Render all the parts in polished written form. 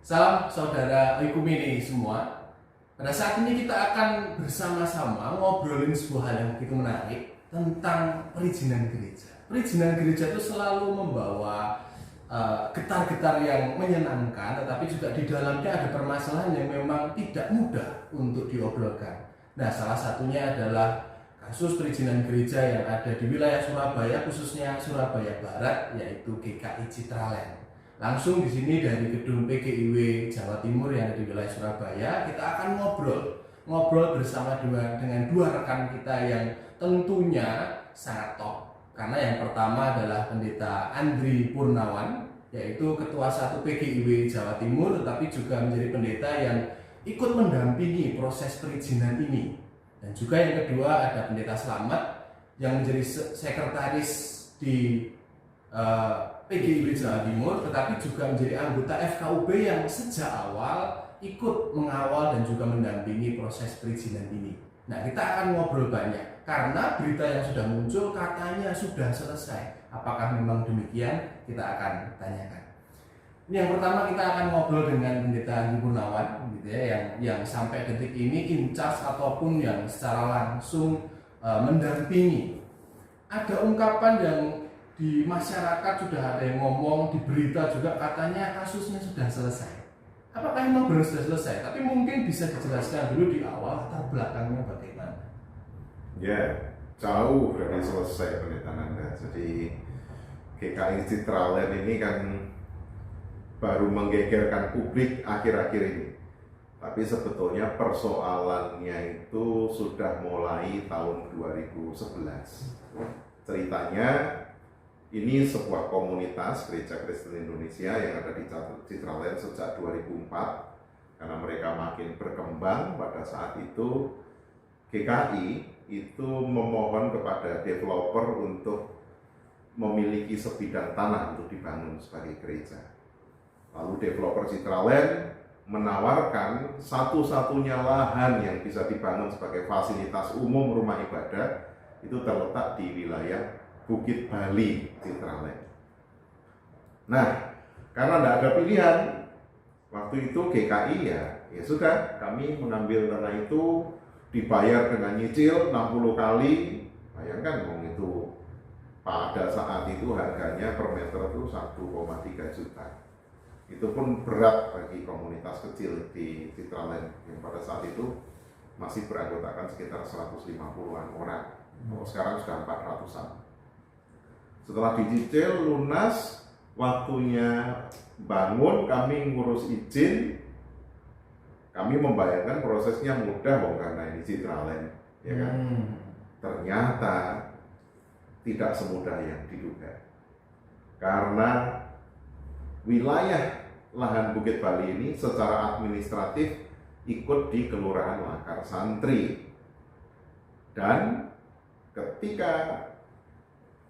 Salam saudara Oikumene semua. Pada saat ini kita akan bersama-sama ngobrolin sebuah hal yang begitu menarik tentang perizinan gereja. Perizinan gereja itu selalu membawa getar-getar yang menyenangkan, tetapi juga di dalamnya ada permasalahan yang memang tidak mudah untuk diobrolkan. Nah, salah satunya adalah kasus perizinan gereja yang ada di wilayah Surabaya, khususnya Surabaya Barat, yaitu GKI Citraland. Langsung di sini dari gedung PGIW Jawa Timur yang ada di wilayah Surabaya, kita akan ngobrol bersama dengan dua rekan kita yang tentunya sangat top. Karena yang pertama adalah Pendeta Andri Purnawan, yaitu Ketua 1 PGIW Jawa Timur, tetapi juga menjadi pendeta yang ikut mendampingi proses perizinan ini. Dan juga yang kedua ada Pendeta Slamet yang menjadi sekretaris di PGIW Jawa Timur, tetapi juga menjadi anggota FKUB yang sejak awal ikut mengawal dan juga mendampingi proses perizinan ini. Nah, kita akan ngobrol banyak karena berita yang sudah muncul katanya sudah selesai. Apakah memang demikian? Kita akan tanyakan. Ini yang pertama, kita akan ngobrol dengan Pendeta Andri Purnawan, gitu ya, yang sampai detik ini in charge ataupun yang secara langsung mendampingi. Ada ungkapan yang di masyarakat sudah ada yang ngomong, di berita juga katanya kasusnya sudah selesai. Apakah memang benar sudah selesai? Tapi mungkin bisa dijelaskan dulu di awal latar belakangnya bagaimana. Ya, jauh dari selesai Pendeta Nanda. Jadi GKI Citraland ini kan baru menggegerkan publik akhir-akhir ini. Tapi sebetulnya persoalannya itu sudah mulai tahun 2011. Ceritanya, ini sebuah komunitas Gereja Kristen Indonesia yang ada di Citraland sejak 2004. Karena mereka makin berkembang, pada saat itu GKI itu memohon kepada developer untuk memiliki sebidang tanah untuk dibangun sebagai gereja. Lalu developer Citraland menawarkan satu-satunya lahan yang bisa dibangun sebagai fasilitas umum rumah ibadah itu terletak di wilayah Bukit Bali Citraland. Nah, karena tidak ada pilihan, waktu itu GKI ya sudah, kami mengambil tanah itu, dibayar dengan nyicil 60 kali. Bayangkan itu pada saat itu harganya per meter itu 1,3 juta. Itu pun berat bagi komunitas kecil di Citraland yang pada saat itu masih beranggotakan sekitar 150-an orang. Sekarang sudah 400-an. Setelah dicicil lunas, waktunya bangun, kami ngurus izin. Kami membayangkan prosesnya mudah karena ini Citraland, ya kan? Ternyata tidak semudah yang diduga. Karena wilayah lahan Bukit Bali ini secara administratif ikut di Kelurahan Lakar Santri. Dan ketika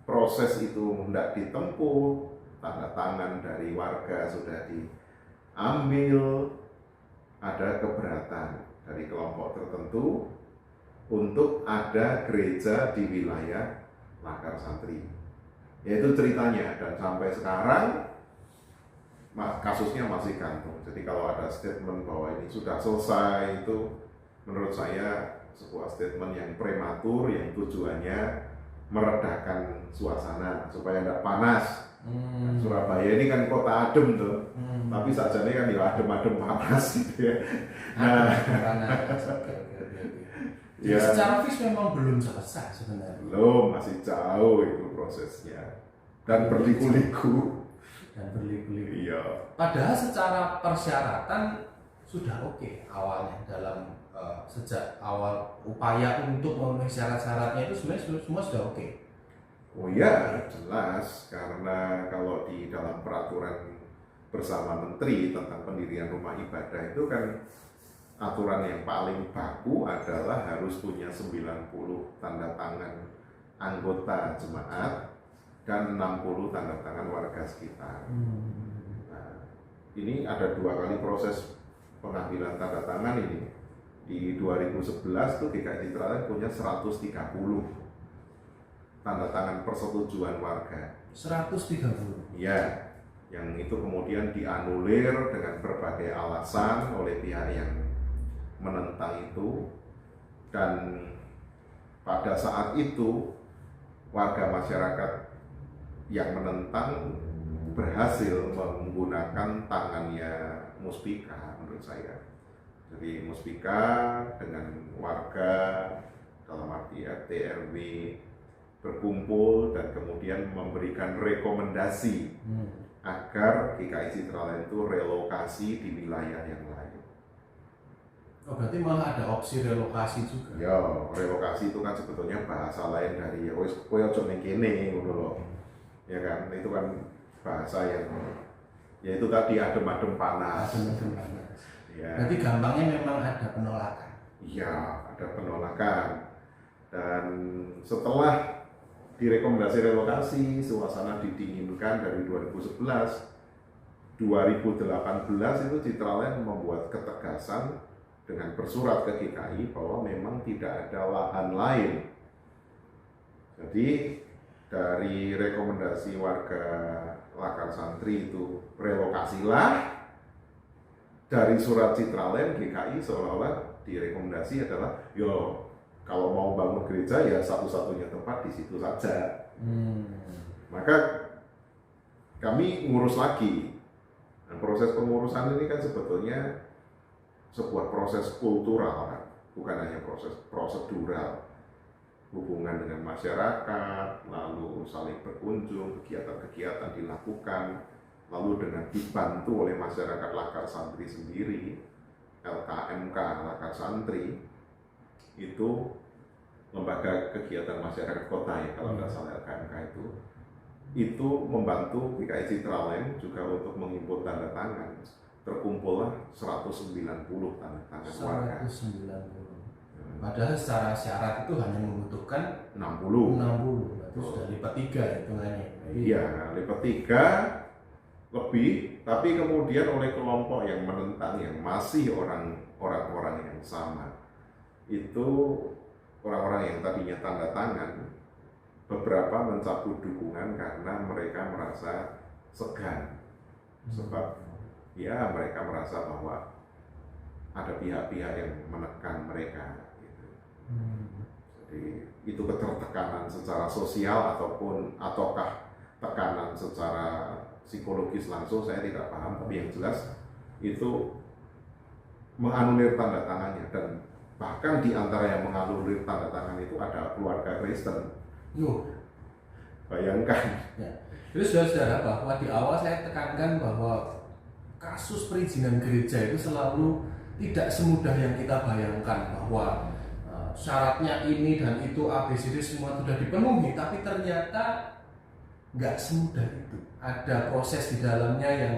proses itu hendak ditempuh, tanda tangan dari warga sudah diambil, ada keberatan dari kelompok tertentu untuk ada gereja di wilayah Lakar Santri. Yaitu ceritanya, dan sampai sekarang kasusnya masih gantung. Jadi kalau ada statement bahwa ini sudah selesai, itu menurut saya sebuah statement yang prematur, yang tujuannya meredakan suasana supaya tidak panas. Surabaya ini kan kota adem tuh, tapi sajane kan ya adem-adem panas gitu ya. Nah, ya, secara fisik memang belum selesai sebenarnya. Belum, masih jauh itu prosesnya dan berliku-liku. Iya. Padahal secara persyaratan sudah oke awalnya dalam sejak awal upaya untuk memenuhi syarat-syaratnya itu sebenarnya semua sudah oke. Oh ya, jelas, karena kalau di dalam peraturan bersama Menteri tentang pendirian rumah ibadah itu kan aturan yang paling baku adalah harus punya 90 tanda tangan anggota jemaat dan 60 tanda tangan warga sekitar. Nah, ini ada 2 kali proses pengambilan tanda tangan ini. Di 2011 tuh GKI Citraland punya 130 tanda tangan persetujuan warga. 130? Iya, yang itu kemudian dianulir dengan berbagai alasan oleh pihak yang menentang itu. Dan pada saat itu warga masyarakat yang menentang berhasil menggunakan tangannya Muspika menurut saya. Jadi Muspika dengan warga dalam arti RT RW berkumpul dan kemudian memberikan rekomendasi agar GKI Citraland itu relokasi di wilayah yang lain. Oh, berarti malah ada opsi relokasi juga. Ya, relokasi itu kan sebetulnya bahasa lain dari ya wis koyo aja ning kene ngono lho. Ya kan, itu kan bahasa yang ya itu tadi adem-adem panas. Adem-adem panas. Ya. Berarti gampangnya memang ada penolakan. Iya, ada penolakan. Dan setelah direkomendasi relokasi, suasana didinginkan dari 2011, 2018 itu Citraland membuat ketegasan dengan bersurat ke GKI bahwa memang tidak ada lahan lain. Jadi dari rekomendasi warga Lakar Santri itu relokasilah, dari surat Citraland GKI seolah-olah direkomendasi adalah yo kalau mau bangun gereja ya satu-satunya tempat di situ saja. Maka kami ngurus lagi. Nah, proses pengurusan ini kan sebetulnya sebuah proses kultural kan, bukan hanya proses prosedural, hubungan dengan masyarakat, lalu saling berkunjung, kegiatan-kegiatan dilakukan, lalu dengan dibantu oleh masyarakat Lakar Santri sendiri, LKMK Lakar Santri, itu lembaga kegiatan masyarakat kota ya kalau nggak salah LKMK itu membantu GKI Citraland juga untuk mengimpun tanda tangan. Terkumpullah 190 tanda tangan warga. 190. Padahal secara syarat itu hanya membutuhkan 60. Berarti sudah lipat 3 hitungannya. Iya, lipat 3 lebih, tapi kemudian oleh kelompok yang menentang yang masih orang-orang yang sama. Itu orang-orang yang tadinya tanda tangan, beberapa mencabut dukungan karena mereka merasa segan. Sebab ya mereka merasa bahwa ada pihak-pihak yang menekan mereka gitu. Jadi itu ketertekanan secara sosial ataukah tekanan secara psikologis langsung saya tidak paham, tapi yang jelas itu menganulir tanda tangannya. Dan bahkan di antara yang menganulir tanda tangan itu ada keluarga Kristen. Bayangkan ya. Jadi saudara-saudara, bahwa di awal saya tekankan bahwa kasus perizinan gereja itu selalu tidak semudah yang kita bayangkan, bahwa syaratnya ini dan itu ABCD semua sudah dipenuhi, tapi ternyata nggak semudah itu. Ada proses di dalamnya yang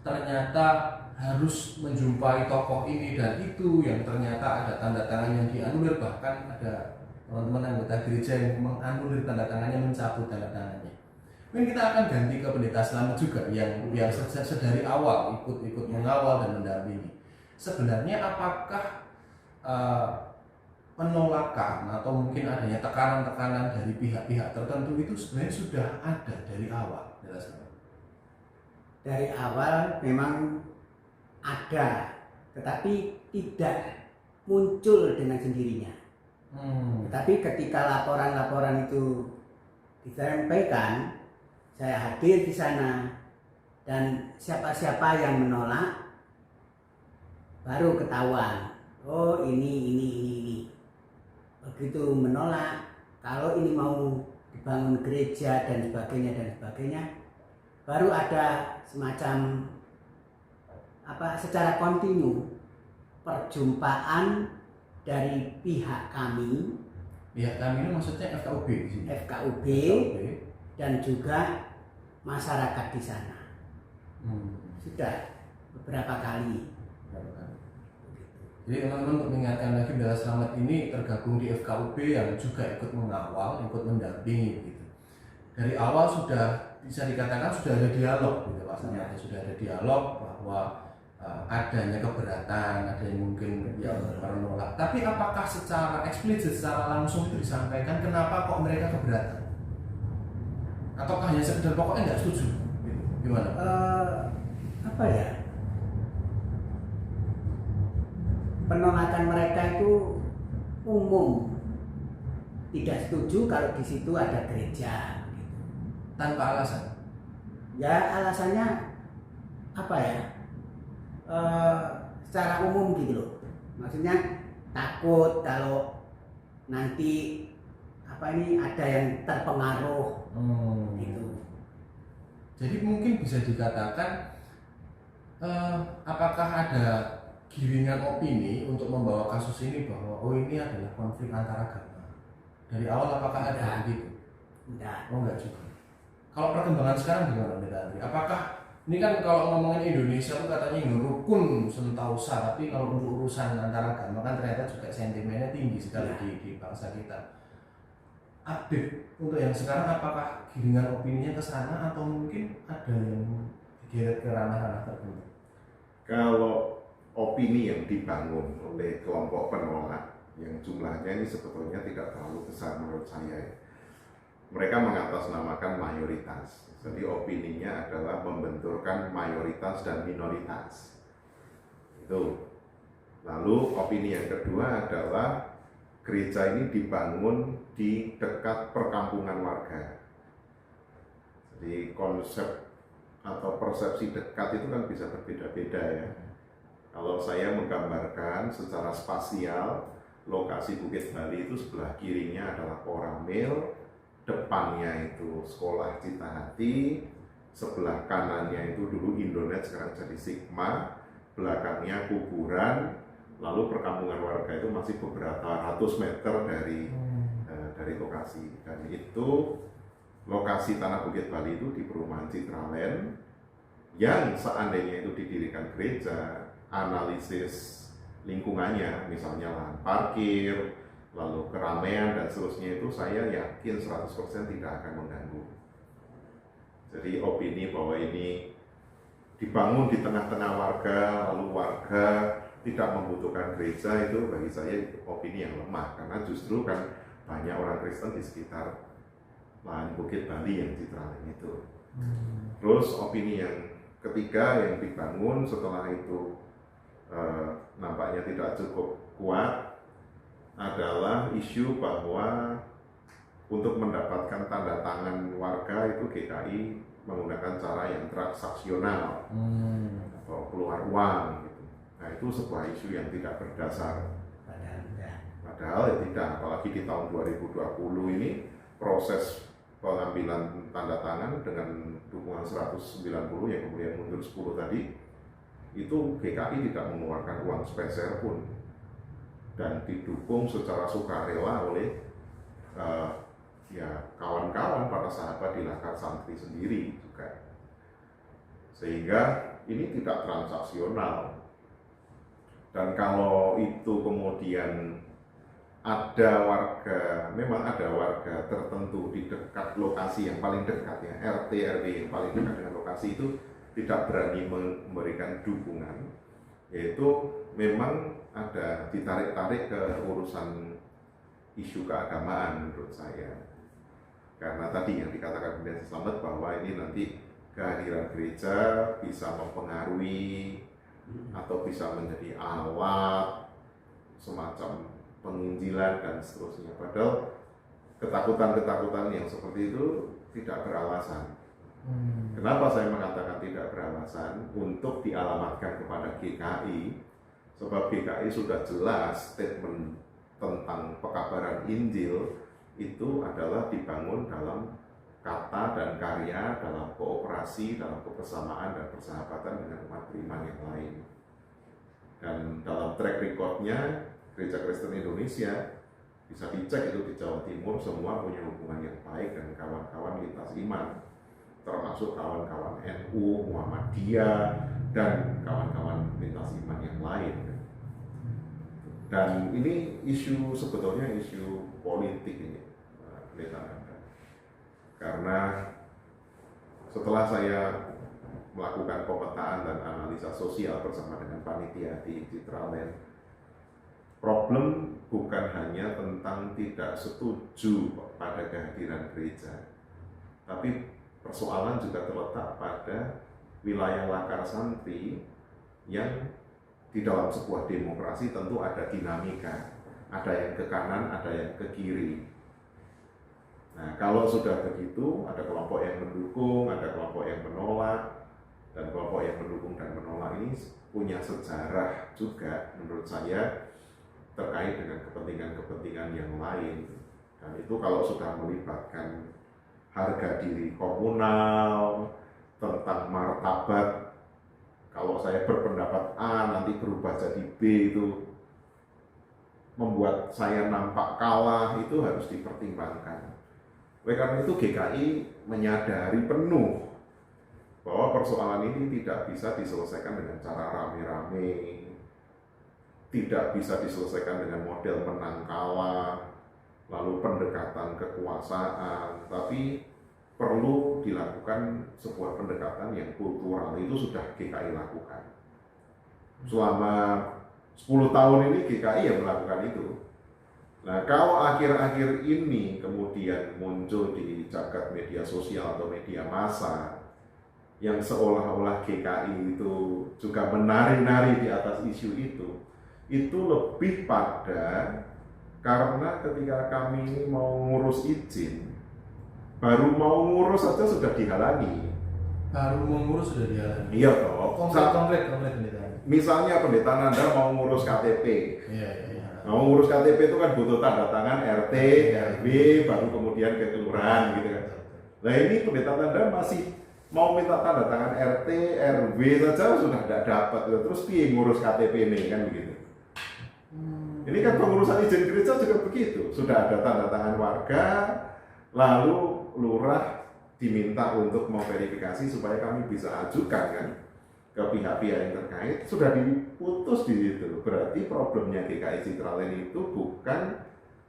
ternyata harus menjumpai tokoh ini dan itu, yang ternyata ada tanda tangan yang dianulir, bahkan ada teman-teman anggota gereja yang menganulir tanda tangannya, mencabut tanda tangannya. Mungkin kita akan ganti ke pendeta Slamet juga yang sedari awal ikut mengawal dan mendampingi. Sebenarnya apakah penolakan atau mungkin adanya tekanan-tekanan dari pihak-pihak tertentu itu sebenarnya sudah ada dari awal? Dari awal memang ada, tetapi tidak muncul dengan sendirinya. Tapi ketika laporan-laporan itu disampaikan, saya hadir di sana dan siapa-siapa yang menolak baru ketahuan. Oh ini. Begitu menolak, kalau ini mau dibangun gereja dan sebagainya, baru ada semacam secara kontinu perjumpaan dari pihak kami. Pihak kami ini maksudnya FKUB di sini. FKUB dan juga masyarakat di sana. Sudah beberapa kali. Jadi teman-teman untuk mengingatkan lagi, Pendeta Slamet ini tergabung di FKUB yang juga ikut mengawal, ikut mendampingi gitu. Dari awal sudah bisa dikatakan sudah ada dialog gitu Pak Slamet, sudah ada dialog bahwa adanya keberatan, ada yang mungkin yang menolak. Tapi apakah secara eksplisit, secara langsung itu disampaikan kenapa kok mereka keberatan? Ataukah hanya sekedar pokoknya nggak setuju? Gitu. Gimana? Apa ya? Penolakan mereka itu umum, tidak setuju kalau di situ ada gereja. Tanpa alasan. Ya alasannya apa ya? Secara umum gitu loh. Maksudnya takut kalau nanti apa ini ada yang terpengaruh gitu. Jadi mungkin bisa dikatakan apakah ada giringan opini untuk membawa kasus ini bahwa oh ini adalah konflik antara agama. Dari awal apakah ada begitu? Enggak. Oh enggak juga. Kalau perkembangan sekarang gimana Pendeta Andri? Apakah ini kan kalau ngomongin Indonesia tuh katanya rukun sentausa, tapi kalau untuk urusan antara agama kan ternyata juga sentimennya tinggi sekali di bangsa kita. Update untuk yang sekarang apakah giringan opininya ke sana atau mungkin ada yang digeret ke ranah-ranah tertentu? Kalau opini yang dibangun oleh kelompok penolak yang jumlahnya ini sebetulnya tidak terlalu besar menurut saya. Mereka mengatasnamakan mayoritas. Jadi opininya adalah membenturkan mayoritas dan minoritas. Itu. Lalu opini yang kedua adalah gereja ini dibangun di dekat perkampungan warga. Jadi konsep atau persepsi dekat itu kan bisa berbeda-beda ya. Kalau saya menggambarkan secara spasial, lokasi Bukit Bali itu sebelah kirinya adalah Koramil, depannya itu sekolah Citahati, sebelah kanannya itu dulu Indonet sekarang jadi Sigma, belakangnya kuburan, lalu perkampungan warga itu masih beberapa ratus meter dari lokasi. Dan itu lokasi tanah Bukit Bali itu di perumahan Citraland yang seandainya itu didirikan gereja, analisis lingkungannya, misalnya lahan parkir, lalu keramaian dan seterusnya itu saya yakin 100% tidak akan mengganggu. Jadi opini bahwa ini dibangun di tengah-tengah warga, lalu warga tidak membutuhkan gereja, itu bagi saya opini yang lemah, karena justru kan banyak orang Kristen di sekitar lahan Bukit Bali yang Citraland itu. Terus opini yang ketiga yang dibangun setelah itu nampaknya tidak cukup kuat adalah isu bahwa untuk mendapatkan tanda tangan warga itu GKI menggunakan cara yang transaksional atau keluar uang gitu. Nah itu sebuah isu yang tidak berdasar. Padahal ya tidak, apalagi di tahun 2020 ini proses pengambilan tanda tangan dengan dukungan 190 yang kemudian mundur 10 tadi, itu GKI tidak mengeluarkan uang sepeser pun dan didukung secara sukarela oleh ya kawan-kawan para sahabat di Laskar Santri sendiri juga, sehingga ini tidak transaksional. Dan kalau itu kemudian ada warga, memang ada warga tertentu di dekat lokasi yang paling dekat ya, RT RW yang paling dekat dengan lokasi itu tidak berani memberikan dukungan, yaitu memang ada ditarik-tarik ke urusan isu keagamaan menurut saya. Karena tadi yang dikatakan Pendeta Slamet bahwa ini nanti kehadiran gereja bisa mempengaruhi atau bisa menjadi alat semacam penginjilan dan seterusnya. Padahal ketakutan-ketakutan yang seperti itu tidak beralasan. Kenapa saya mengatakan tidak beralasan? Untuk dialamatkan kepada GKI, sebab GKI sudah jelas statement tentang pekabaran Injil itu adalah dibangun dalam kata dan karya, dalam kooperasi, dalam kebersamaan dan persahabatan dengan umat beriman yang lain. Dan dalam track recordnya Gereja Kristen Indonesia bisa dicek itu di Jawa Timur semua punya hubungan yang baik dengan kawan-kawan lintas iman, termasuk kawan-kawan NU, Muhammadiyah, dan kawan-kawan lintas iman yang lain. Dan ini isu sebetulnya isu politik ini, karena setelah saya melakukan pemetaan dan analisa sosial bersama dengan panitia di Citraland, problem bukan hanya tentang tidak setuju pada kehadiran gereja, tapi persoalan juga terletak pada wilayah lakar santri yang di dalam sebuah demokrasi tentu ada dinamika, ada yang ke kanan, ada yang ke kiri. Nah, kalau sudah begitu, ada kelompok yang mendukung, ada kelompok yang menolak, dan kelompok yang mendukung dan menolak ini punya sejarah juga menurut saya terkait dengan kepentingan-kepentingan yang lain. Dan itu kalau sudah melibatkan harga diri komunal, tentang martabat, kalau saya berpendapat A nanti berubah jadi B, itu membuat saya nampak kalah, itu harus dipertimbangkan. Oleh karena itu GKI menyadari penuh bahwa persoalan ini tidak bisa diselesaikan dengan cara rame-rame, tidak bisa diselesaikan dengan model menang kalah, lalu pendekatan kekuasaan, tapi perlu dilakukan sebuah pendekatan yang kultural. Itu sudah GKI lakukan. Selama 10 tahun ini GKI yang melakukan itu. Nah, kalau akhir-akhir ini kemudian muncul di jagat media sosial atau media massa yang seolah-olah GKI itu juga menari-nari di atas isu itu lebih pada karena ketika kami ini mau ngurus izin, baru mau ngurus saja sudah dihalangi. Baru mau ngurus sudah dihalangi. Iya toh. Konkret pendeta. Misalnya pendeta Nanda mau ngurus KTP. Iya. Mau ngurus KTP itu kan butuh tanda tangan RT, RW, baru kemudian ke kelurahan gitu kan. Nah ini pendeta Nanda masih mau minta tanda tangan RT, RW saja sudah tidak dapat. Terus piye ngurus KTP ini kan begitu. Ini kan pengurusan izin gereja juga begitu. Sudah ada tanda tangan warga, lalu lurah diminta untuk memverifikasi supaya kami bisa ajukan kan ke pihak-pihak yang terkait, sudah diputus di situ. Berarti problemnya GKI Citraland itu bukan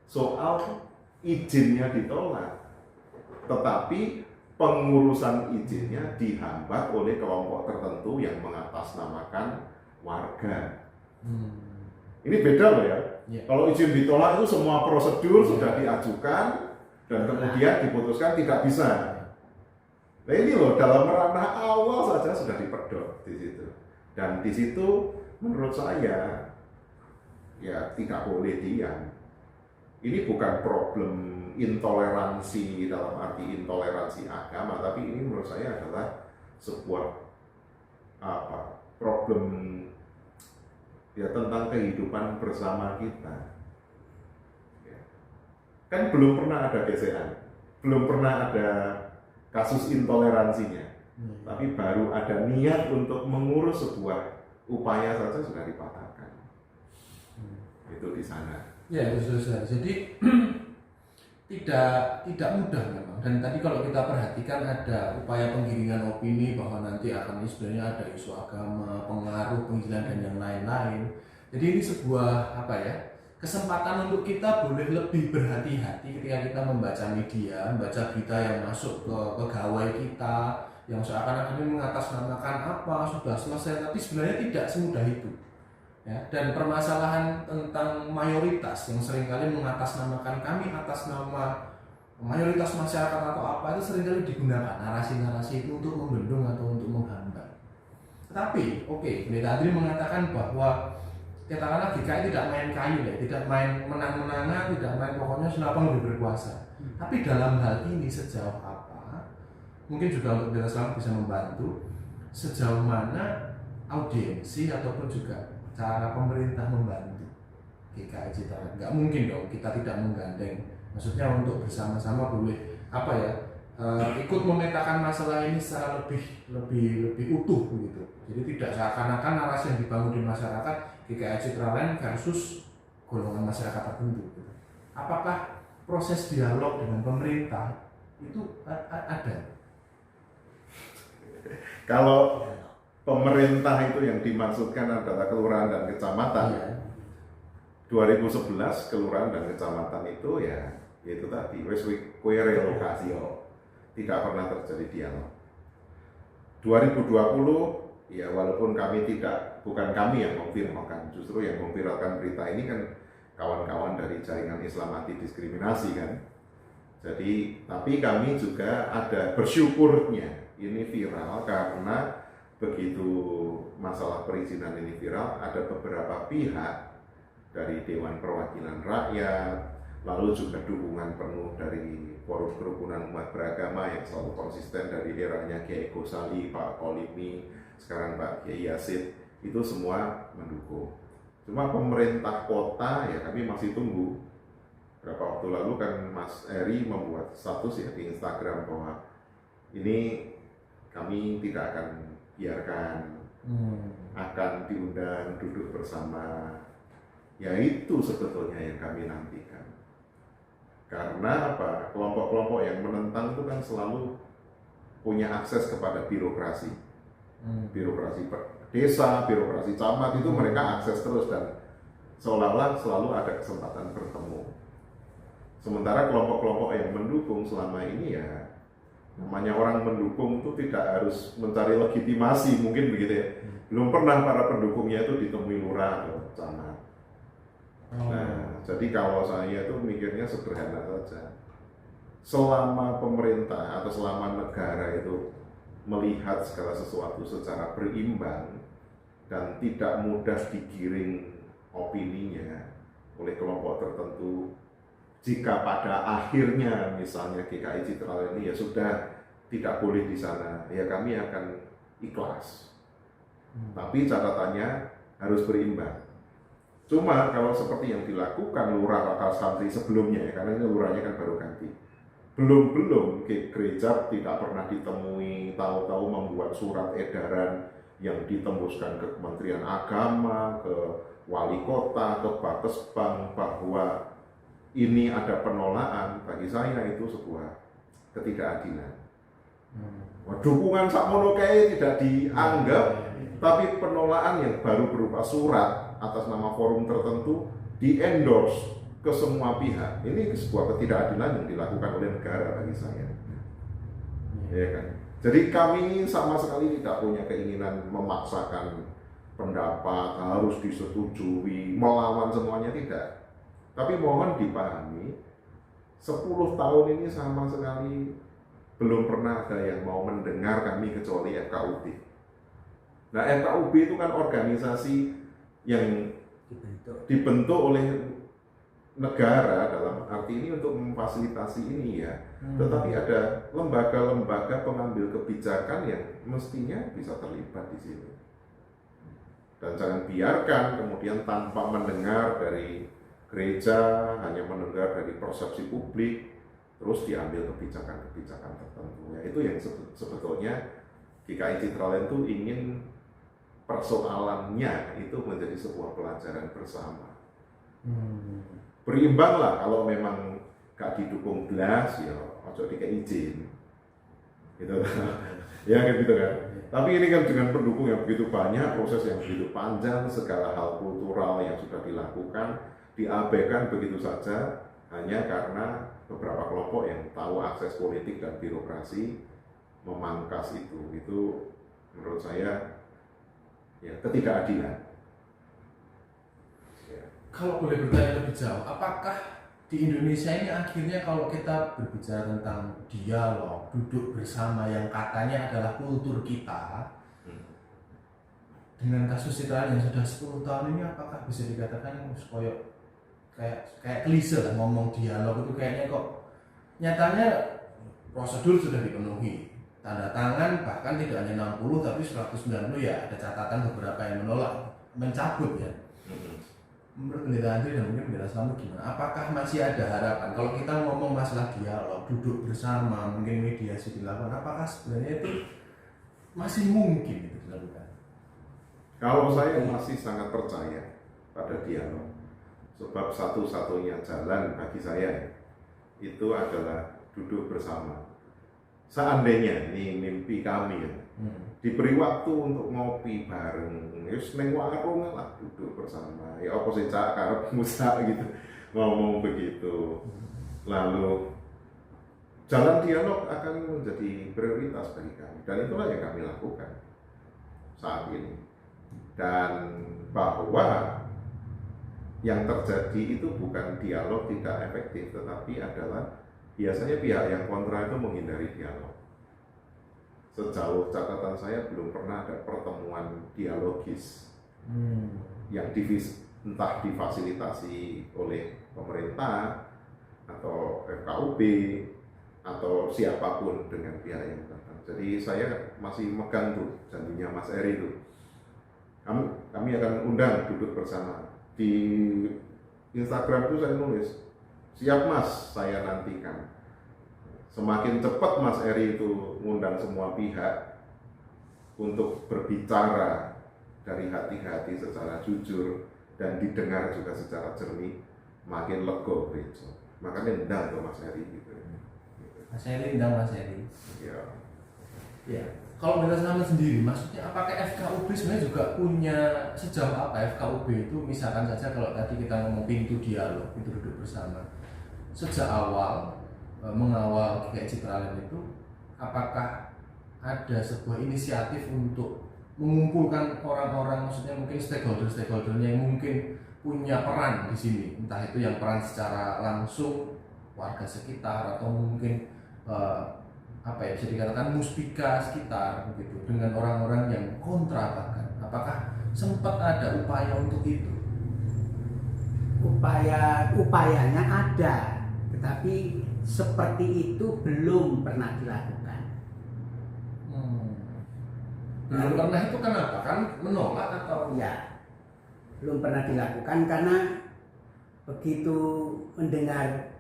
soal izinnya ditolak, tetapi pengurusan izinnya dihambat oleh kelompok tertentu yang mengatasnamakan warga. Ini beda loh ya. Kalau izin ditolak itu semua prosedur sudah diajukan dan kemudian diputuskan tidak bisa. Nah ini loh, dalam ranah awal saja sudah dipedot di situ. Dan di situ menurut saya ya tidak boleh diam. Ini bukan problem intoleransi dalam arti intoleransi agama, tapi ini menurut saya adalah sebuah problem ya tentang kehidupan bersama kita. Ya. Kan belum pernah ada gesekan, belum pernah ada kasus intoleransinya, tapi baru ada niat untuk mengurus sebuah upaya saja sudah dipatahkan. Itu di sana. Ya, itu sudah. Jadi tidak mudah memang. Dan tadi kalau kita perhatikan ada upaya penggiringan opini bahwa nanti akan sebenarnya ada isu agama, pengaruh, penginjilan dan yang lain-lain. Jadi ini sebuah kesempatan untuk kita boleh lebih berhati-hati ketika kita membaca media, membaca berita yang masuk ke pegawai kita, yang seakan-akan ini mengatasnamakan apa sudah selesai, tapi sebenarnya tidak semudah itu. Ya, dan permasalahan tentang mayoritas yang seringkali mengatasnamakan kami atas nama mayoritas masyarakat atau apa itu seringkali digunakan narasi-narasi itu untuk membendung atau untuk menghambat. Tetapi, Pendeta Adri mengatakan bahwa katakanlah GKI tidak main kayu ya, tidak main menang-menangan, tidak main pokoknya siapa lebih berkuasa. Tapi dalam hal ini sejauh apa? Mungkin juga untuk Pendeta Selamat bisa membantu sejauh mana audiensi ataupun juga cara pemerintah membantu GKI Citraland. Nggak mungkin dong kita tidak menggandeng, maksudnya untuk bersama-sama boleh ikut memetakan masalah ini secara lebih utuh begitu. Jadi tidak seakan-akan narasi yang dibangun di masyarakat GKI Citraland versus golongan masyarakat tertentu. Apakah proses dialog dengan pemerintah itu ada? Kalau pemerintah itu yang dimaksudkan adalah kelurahan dan kecamatan. Iya. 2011 kelurahan dan kecamatan itu ya itu tadi wis kue relokasi tidak pernah terjadi dialog. 2020 ya walaupun bukan kami yang memviralkan, justru yang memviralkan berita ini kan kawan-kawan dari jaringan Islam anti diskriminasi kan. Jadi, tapi kami juga ada bersyukurnya ini viral karena begitu masalah perizinan ini viral, ada beberapa pihak dari Dewan Perwakilan Rakyat, lalu juga dukungan penuh dari Forum Kerukunan Umat Beragama yang selalu konsisten dari eranya Kiai Gosali, Pak Kolimi, sekarang Pak Kiai Yasin, itu semua mendukung. Cuma pemerintah kota ya kami masih tunggu. Berapa waktu lalu kan Mas Eri membuat status ya di Instagram bahwa ini kami tidak akan biarkan, akan diundang duduk bersama. Ya itu sebetulnya yang kami nantikan. Karena apa? Kelompok-kelompok yang menentang itu kan selalu punya akses kepada birokrasi. Birokrasi desa, birokrasi camat itu mereka akses terus dan seolah-olah selalu ada kesempatan bertemu. Sementara kelompok-kelompok yang mendukung selama ini ya, namanya orang mendukung itu tidak harus mencari legitimasi, mungkin begitu ya. Belum pernah para pendukungnya itu ditemui lurah atau camat. Nah, jadi kalau saya itu mikirnya sederhana saja. Selama pemerintah atau selama negara itu melihat segala sesuatu secara berimbang dan tidak mudah digiring opininya oleh kelompok tertentu, jika pada akhirnya misalnya GKI Citral ini ya sudah tidak boleh di sana, ya kami akan ikhlas. Tapi catatannya harus berimbang. Cuma kalau seperti yang dilakukan lurah Wakal Santri sebelumnya ya, karena ini lurahnya kan baru ganti. Belum gereja tidak pernah ditemui, tahu-tahu membuat surat edaran yang ditembuskan ke Kementerian Agama, ke Wali Kota, ke Bapesbang bahwa ini ada penolakan. Bagi saya itu sebuah ketidakadilan. Dukungan sakmono kae tidak dianggap, tapi penolakan yang baru berupa surat atas nama forum tertentu di-endorse ke semua pihak. Ini sebuah ketidakadilan yang dilakukan oleh negara bagi saya. Ya kan? Jadi kami sama sekali tidak punya keinginan memaksakan pendapat harus disetujui, melawan semuanya, tidak. Tapi mohon dipahami, 10 tahun ini sama sekali belum pernah ada yang mau mendengar kami kecuali FKUB. Nah, FKUB itu kan organisasi yang dibentuk oleh negara dalam arti ini untuk memfasilitasi ini ya. Tetapi ada lembaga-lembaga pengambil kebijakan yang mestinya bisa terlibat di sini. Dan jangan biarkan kemudian tanpa mendengar dari gereja, hanya mendengar dari persepsi publik, terus diambil kebijakan-kebijakan tertentu. Ya, itu yang sebetulnya GKI Citraland itu ingin persoalannya itu menjadi sebuah pelajaran bersama. Berimbanglah, kalau memang gak didukung belas ya ojo dikei izin gitu. Ya kan gitu kan. Tapi ini kan dengan pendukung yang begitu banyak, proses yang begitu panjang, segala hal kultural yang sudah dilakukan diabaikan begitu saja hanya karena beberapa kelompok yang tahu akses politik dan birokrasi memangkas itu menurut saya ya ketidakadilan. Ya. Kalau boleh bertanya lebih jauh, apakah di Indonesia ini akhirnya kalau kita berbicara tentang dialog, duduk bersama yang katanya adalah kultur kita, dengan kasus Citral yang sudah 10 tahun ini, apakah bisa dikatakan kayak klise lah ngomong dialog itu kayaknya kok nyatanya prosedur sudah dipenuhi, tanda tangan bahkan tidak hanya 60 tapi 190 ya, ada catatan beberapa yang menolak, mencabut ya. Menurut Pendeta Andri dan mungkin Pendeta Slamet gimana? Apakah masih ada harapan kalau kita ngomong masalah dialog, duduk bersama, mungkin mediasi dilakukan, apakah sebenarnya itu masih mungkin itu dilakukan? Kalau saya masih sangat percaya pada dialog. Sebab satu-satunya jalan bagi saya itu adalah duduk bersama. Seandainya, ini mimpi kami ya, diberi waktu untuk ngopi bareng, yus neng warung lah duduk bersama. Ya apa sih cak karep musa gitu ngomong begitu. Lalu jalan dialog akan menjadi prioritas bagi kami dan itulah yang kami lakukan saat ini. Dan bahwa yang terjadi itu bukan dialog tidak efektif, tetapi adalah biasanya pihak yang kontra itu menghindari dialog. Sejauh catatan saya belum pernah ada pertemuan dialogis yang entah difasilitasi oleh pemerintah atau FKUB atau siapapun dengan pihak yang datang. Jadi saya masih megang tuh janjinya Mas Eri itu. Kami akan undang duduk bersama. Di Instagram itu saya nulis, siap Mas, saya nantikan. Semakin cepat Mas Eri itu mengundang semua pihak untuk berbicara dari hati-hati secara jujur dan didengar juga secara jernih, makin lego gereja. Makanya undang ke Mas Eri gitu. Mas Eri, undang Mas Eri. Ya. Ya. Kalau Benda Selamat sendiri, maksudnya apakah FKUB sebenarnya juga punya sejauh apa FKUB itu, misalkan saja kalau tadi kita ngomong pintu dialog, pintu duduk bersama, sejak awal mengawal GKI Citraland itu, apakah ada sebuah inisiatif untuk mengumpulkan orang-orang, maksudnya mungkin stakeholder-stakeholdernya yang mungkin punya peran di sini, entah itu yang peran secara langsung warga sekitar atau mungkin bisa dikatakan muspika sekitar begitu, dengan orang-orang yang kontra bahkan. Apakah sempat ada upaya untuk itu? Upayanya ada, tetapi seperti itu belum pernah dilakukan. Belum pernah itu kenapa? Kan menolak atau? Ya, belum pernah dilakukan karena begitu mendengar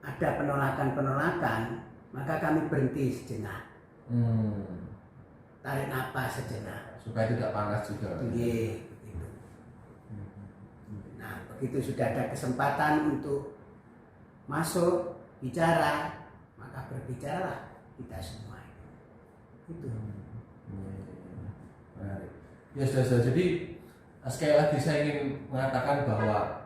ada penolakan, maka kami berhenti sejenak, tarik napas sejenak supaya tidak panas juga. Iya, begitu. Nah, begitu sudah ada kesempatan untuk masuk bicara, maka berbicaralah kita semua. Itu. Ya sudah. Jadi sekali lagi saya ingin mengatakan bahwa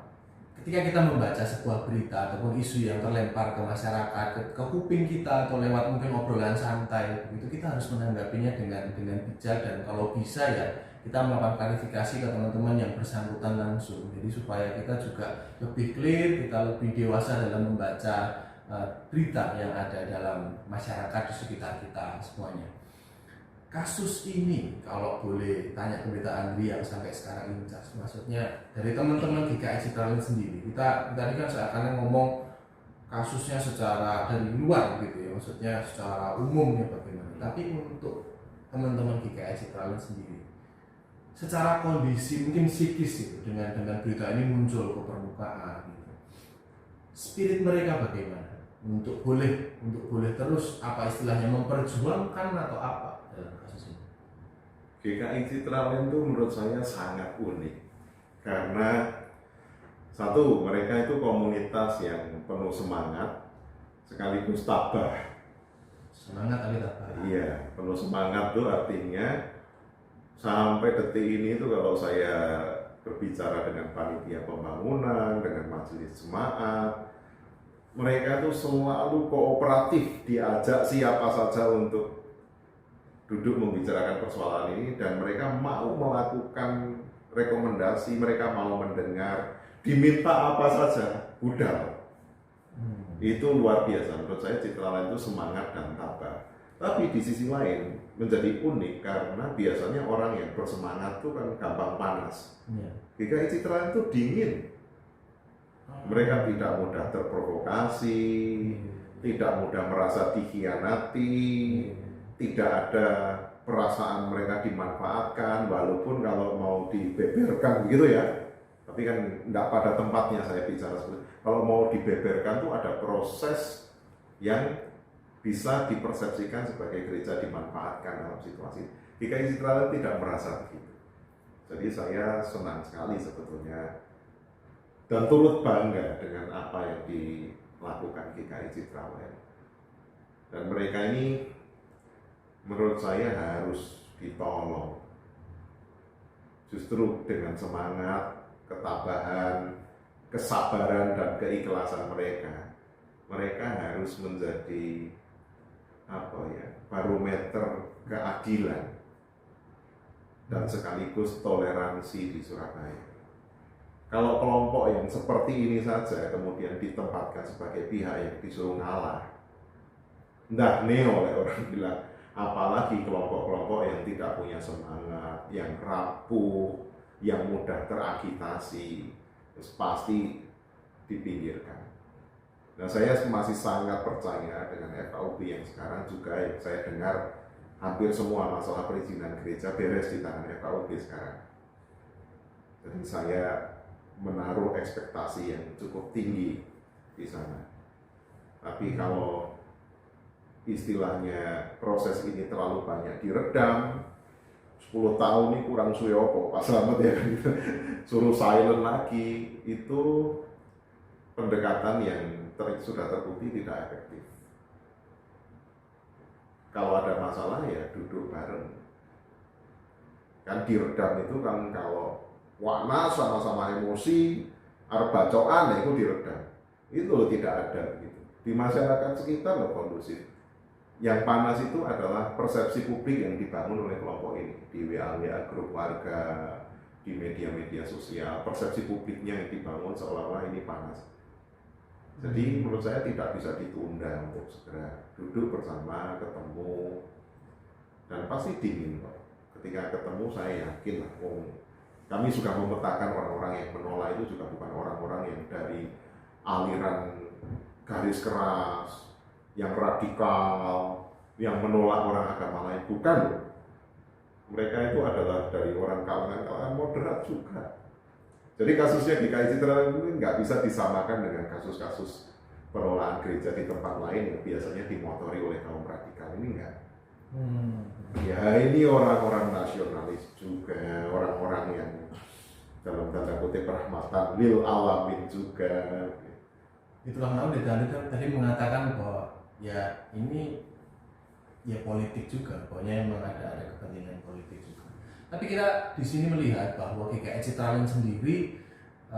ketika kita membaca sebuah berita ataupun isu yang terlempar ke masyarakat, ke kuping kita atau lewat mungkin obrolan santai, itu kita harus menanggapinya dengan bijak, dan kalau bisa ya kita melakukan klarifikasi ke teman-teman yang bersangkutan langsung. Jadi supaya kita juga lebih clear, kita lebih dewasa dalam membaca berita yang ada dalam masyarakat di sekitar kita semuanya. Kasus ini kalau boleh tanya ke Pendeta Andri yang sampai sekarang ini, maksudnya dari teman-teman GKI Citraland sendiri, kita tadi kan seakan ngomong kasusnya secara dari luar gitu ya, maksudnya secara umumnya bagaimana, tapi untuk teman-teman GKI Citraland sendiri secara kondisi mungkin psikis gitu, dengan berita ini muncul ke permukaan gitu, spirit mereka bagaimana untuk boleh terus istilahnya memperjuangkan atau apa dalam kasus ini? GKI Citraland itu menurut saya sangat unik karena satu, mereka itu komunitas yang penuh semangat sekaligus tabah. Semangat kali tabah. Iya, penuh semangat tuh artinya sampai detik ini tuh kalau saya berbicara dengan panitia pembangunan, dengan majelis jemaat, mereka tuh selalu kooperatif, diajak siapa saja untuk duduk membicarakan persoalan ini, dan mereka mau melakukan rekomendasi, mereka mau mendengar, diminta apa saja, budal. Itu luar biasa, menurut saya Citraland itu semangat dan tabah. Tapi di sisi lain menjadi unik karena biasanya orang yang bersemangat itu kan gampang panas. GKI Citraland itu dingin. Mereka tidak mudah terprovokasi, tidak mudah merasa dikhianati, tidak ada perasaan mereka dimanfaatkan, walaupun kalau mau dibeberkan begitu ya, tapi kan tidak pada tempatnya saya bicara seperti itu. Kalau mau dibeberkan tuh ada proses yang bisa dipersepsikan sebagai gereja dimanfaatkan dalam situasi. GKI Citraland tidak merasa begitu. Jadi saya senang sekali sebetulnya dan turut bangga dengan apa yang dilakukan GKI Citraland. Dan mereka ini menurut saya harus ditolong. Justru dengan semangat, ketabahan, kesabaran dan keikhlasan mereka, mereka harus menjadi barometer keadilan dan sekaligus toleransi di Surabaya. Kalau kelompok yang seperti ini saja kemudian ditempatkan sebagai pihak yang disuruh ngalah, ndak nih oleh orang bilang, apalagi kelompok-kelompok yang tidak punya semangat, yang rapuh, yang mudah teragitasi, terus pasti dipinggirkan. Nah, saya masih sangat percaya dengan FKUB yang sekarang juga yang saya dengar hampir semua masalah perizinan gereja beres di tangan FKUB sekarang. Jadi saya menaruh ekspektasi yang cukup tinggi di sana. Tapi kalau istilahnya proses ini terlalu banyak diredam, 10 tahun ini kurang suyopo, Pak Slamet ya, suruh silent lagi, itu pendekatan yang sudah terbukti tidak efektif. Kalau ada masalah ya duduk bareng. Kan diredam itu kan kalau warna sama-sama emosi, arep bacokan ya itu diredam. Itu loh tidak ada gitu. Di masyarakat sekitar loh kondusif. Yang panas itu adalah persepsi publik yang dibangun oleh kelompok ini di WA grup warga, di media-media sosial. Persepsi publiknya yang dibangun seolah-olah ini panas. Jadi menurut saya tidak bisa ditunda untuk segera duduk bersama, ketemu, dan pasti dingin kok. Ketika ketemu saya yakin lah, kami sudah memetakan orang-orang yang menolak itu juga bukan orang-orang yang dari aliran garis keras, yang radikal, yang menolak orang agama lain, bukan loh. Mereka itu adalah dari orang kalangan moderat juga. Jadi kasusnya GKI Citra ini nggak bisa disamakan dengan kasus-kasus penolakan gereja di tempat lain yang biasanya dimotori oleh kaum radikal, ini enggak. Ya ini orang-orang nasionalis juga, orang-orang yang dalam tanda kutip rahmatan lil alamin juga. Itulah kenapa tadi mengatakan bahwa ya ini ya politik juga, pokoknya memang ada kepentingan politik juga. Tapi kita di sini melihat bahwa GKI Citraland sendiri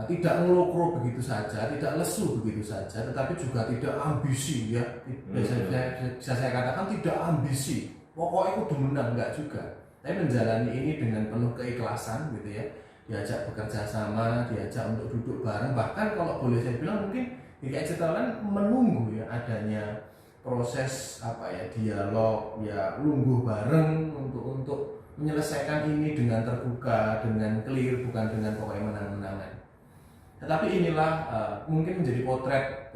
tidak ngelokro begitu saja, tidak lesu begitu saja, tetapi juga tidak ambisi ya. Bisa saya katakan tidak ambisi. Pokoknya itu menang enggak juga. Tapi menjalani ini dengan penuh keikhlasan gitu ya. Diajak bekerja sama, diajak untuk duduk bareng. Bahkan kalau boleh saya bilang mungkin GKI Citraland menunggu ya adanya proses dialog ya lungguh bareng untuk menyelesaikan ini dengan terbuka, dengan clear, bukan dengan pokoknya menang-menangan. Tetapi inilah mungkin menjadi potret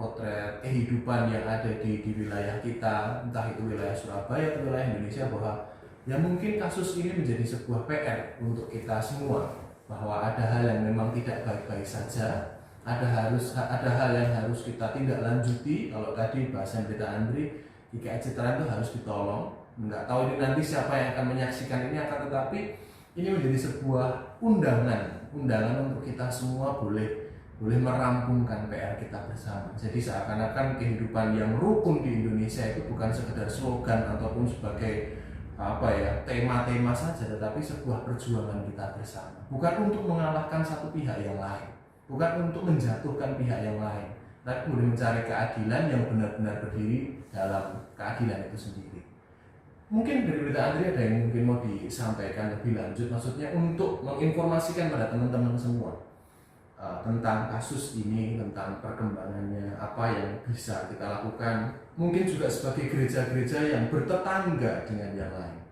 kehidupan yang ada di wilayah kita, entah itu wilayah Surabaya atau wilayah Indonesia, bahwa ya mungkin kasus ini menjadi sebuah PR untuk kita semua, bahwa ada hal yang memang tidak baik-baik saja, ada hal yang harus kita tindak lanjuti. Kalau tadi bahasan Pendeta Andri, GKI Citraland itu harus ditolong. Nggak tahu ini nanti siapa yang akan menyaksikan ini, akan tetapi ini menjadi sebuah undangan untuk kita semua boleh merampungkan PR kita bersama. Jadi seakan-akan kehidupan yang rukun di Indonesia itu bukan sekedar slogan ataupun sebagai tema-tema saja, tetapi sebuah perjuangan kita bersama. Bukan untuk mengalahkan satu pihak yang lain, bukan untuk menjatuhkan pihak yang lain, tapi kemudian mencari keadilan yang benar-benar berdiri dalam keadilan itu sendiri. Mungkin dari Pendeta Andri ada yang mungkin mau disampaikan lebih lanjut, maksudnya untuk menginformasikan pada teman-teman semua tentang kasus ini, tentang perkembangannya, apa yang bisa kita lakukan, mungkin juga sebagai gereja-gereja yang bertetangga dengan yang lain.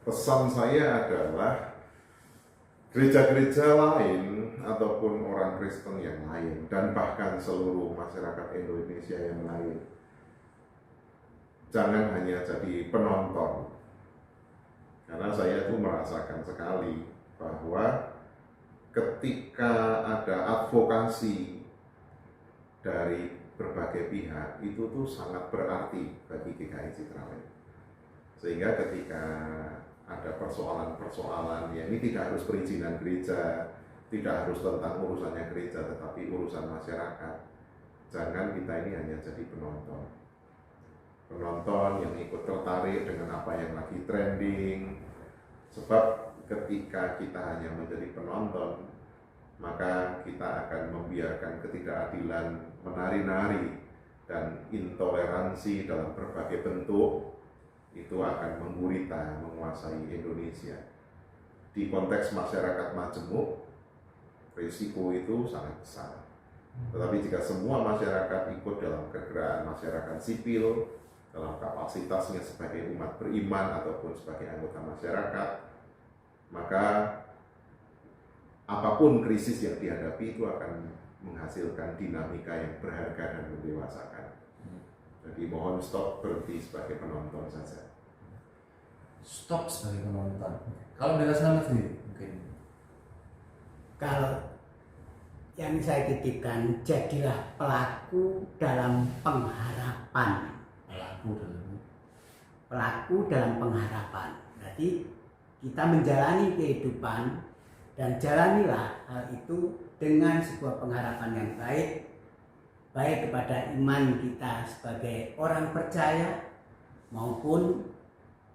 Pesan saya adalah gereja-gereja lain ataupun orang Kristen yang lain dan bahkan seluruh masyarakat Indonesia yang lain, jangan hanya jadi penonton. Karena saya tuh merasakan sekali bahwa ketika ada advokasi dari berbagai pihak, itu tuh sangat berarti bagi GKI Citraland. Sehingga ketika ada persoalan-persoalan yang ini tidak harus perizinan gereja, tidak harus tentang urusannya gereja, tetapi urusan masyarakat, jangan kita ini hanya jadi penonton yang ikut tertarik dengan apa yang lagi trending. Sebab ketika kita hanya menjadi penonton, maka kita akan membiarkan ketidakadilan menari-nari dan intoleransi dalam berbagai bentuk itu akan menggurita, menguasai Indonesia. di konteks masyarakat majemuk, risiko itu sangat besar. Tetapi jika semua masyarakat ikut dalam kegerakan masyarakat sipil, dalam kapasitasnya sebagai umat beriman ataupun sebagai anggota masyarakat, maka apapun krisis yang dihadapi itu akan menghasilkan dinamika yang berharga dan mendewasakan. Jadi mohon stop, berhenti sebagai penonton saja. Stop sebagai penonton. Kalau dari Selamat sendiri mungkin. Kalau yang saya titipkan, jadilah pelaku dalam pengharapan. Pelaku dalam pengharapan. Berarti kita menjalani kehidupan dan jalanilah hal itu dengan sebuah pengharapan yang baik, baik kepada iman kita sebagai orang percaya maupun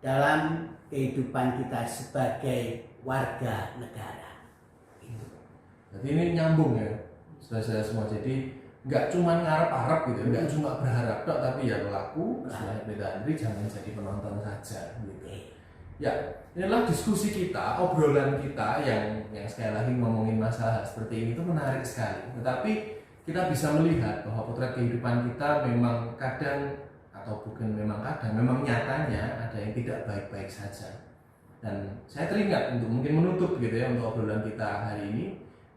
dalam kehidupan kita sebagai warga negara. Jadi ini nyambung ya, saudara semua. Jadi nggak cuma ngarep-harap gitu, nggak cuma berharap tok, tapi ya pelaku selain beda diri, jangan jadi penonton saja gitu. Ya, inilah diskusi kita, obrolan kita yang sekali lagi ngomongin masalah seperti ini itu menarik sekali. Tetapi kita bisa melihat bahwa potret kehidupan kita memang kadang, atau bukan memang kadang, memang nyatanya ada yang tidak baik-baik saja. Dan saya teringat untuk mungkin menutup gitu ya untuk obrolan kita hari ini,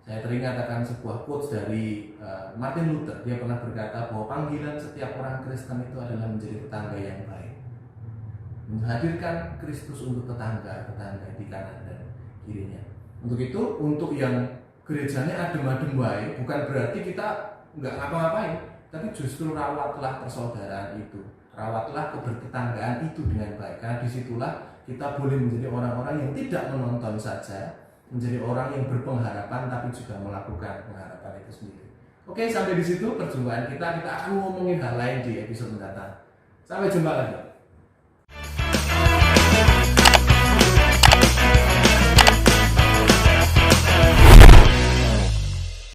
saya teringat akan sebuah quotes dari Martin Luther. Dia pernah berkata bahwa panggilan setiap orang Kristen itu adalah menjadi tetangga yang baik, menghadirkan Kristus untuk tetangga di kanan dan kirinya. Untuk itu, untuk yang gerejanya adem-adem baik, bukan berarti kita nggak ngapa-ngapain, tapi justru rawatlah persaudaraan itu, rawatlah kebertetanggaan itu dengan baik. Karena disitulah kita boleh menjadi orang-orang yang tidak menonton saja, menjadi orang yang berpengharapan tapi juga melakukan pengharapan itu sendiri. Oke, sampai di situ perjumpaan kita. Kita akan ngomongin hal lain di episode mendatang. Sampai jumpa lagi.